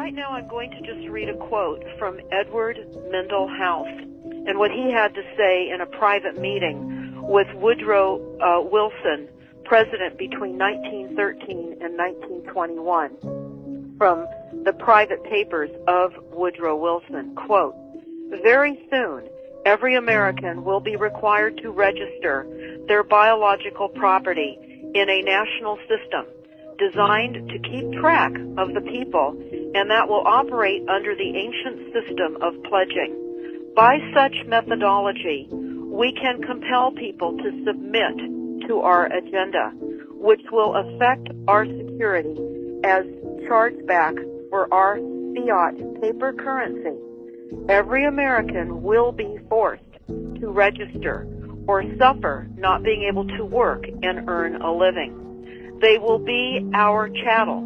Right now I'm going to just read a quote from Edward Mendell House and what he had to say in a private meeting with Woodrow Wilson, president between 1913 and 1921, from the private papers of Woodrow Wilson. Quote, "Very soon, every American will be required to register their biological property in a national system designed to keep track of the people, and that will operate under the ancient system of pledging. By such methodology, we can compel people to submit to our agenda, which will affect our security as chargeback for our fiat paper currency. Every American will be forced to register or suffer not being able to work and earn a living. They will be our chattel,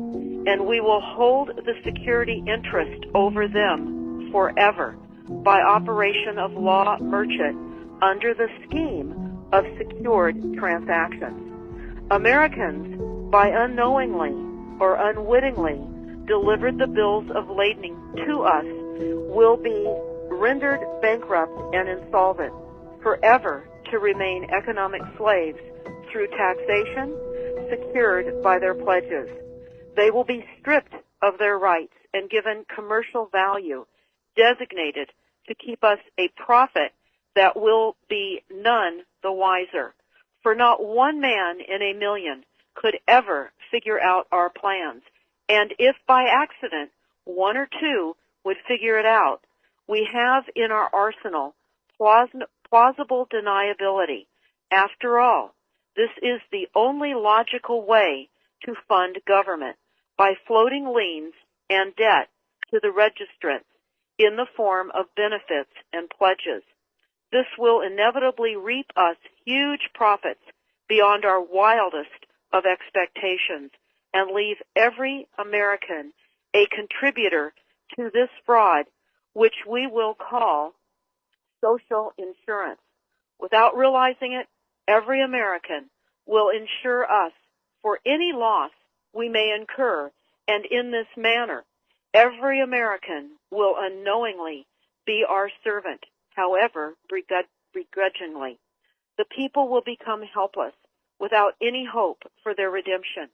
and we will hold the security interest over them forever by operation of law merchant under the scheme of secured transactions. Americans, by unknowingly or unwittingly delivered the bills of lading to us, will be rendered bankrupt and insolvent, forever to remain economic slaves through taxation secured by their pledges. They will be stripped of their rights and given commercial value, designated to keep us a profit that will be none the wiser. For not one man in a million could ever figure out our plans, and if by accident one or two would figure it out, we have in our arsenal plausible deniability. After all, this is the only logical way to fund government, by floating liens and debt to the registrants in the form of benefits and pledges. This will inevitably reap us huge profits beyond our wildest of expectations and leave every American a contributor to this fraud, which we will call social insurance. Without realizing it, every American will insure us for any loss we may incur, and in this manner, every American will unknowingly be our servant, however begrudgingly. The people will become helpless, without any hope for their redemption,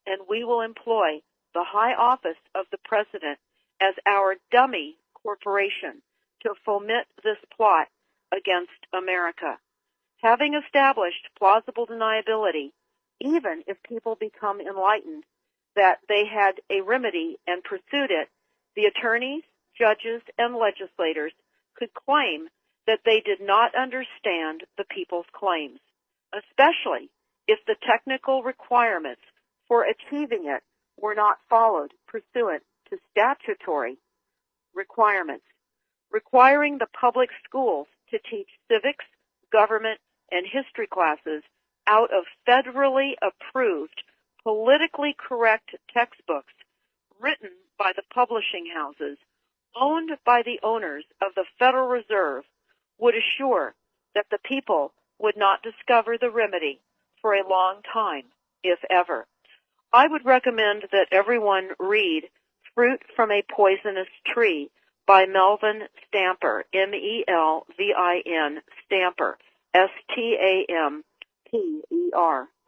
and we will employ the high office of the President as our dummy corporation to foment this plot against America. Having established plausible deniability, even if people become enlightened that they had a remedy and pursued it, the attorneys, judges, and legislators could claim that they did not understand the people's claims, especially if the technical requirements for achieving it were not followed pursuant to statutory requirements, requiring the public schools to teach civics, government, and history classes out of federally approved, politically correct textbooks written by the publishing houses owned by the owners of the Federal Reserve would assure that the people would not discover the remedy for a long time, if ever. I would recommend that everyone read Fruit from a Poisonous Tree by Melvin Stamper, M-E-L-V-I-N, Stamper, S-T-A-M-P-E-R.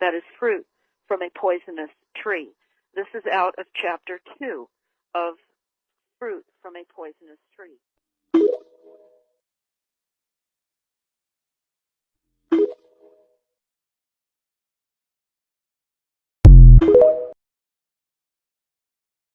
That is Fruit from a Poisonous Tree. This is out of Chapter 2 of Fruit from a Poisonous Tree.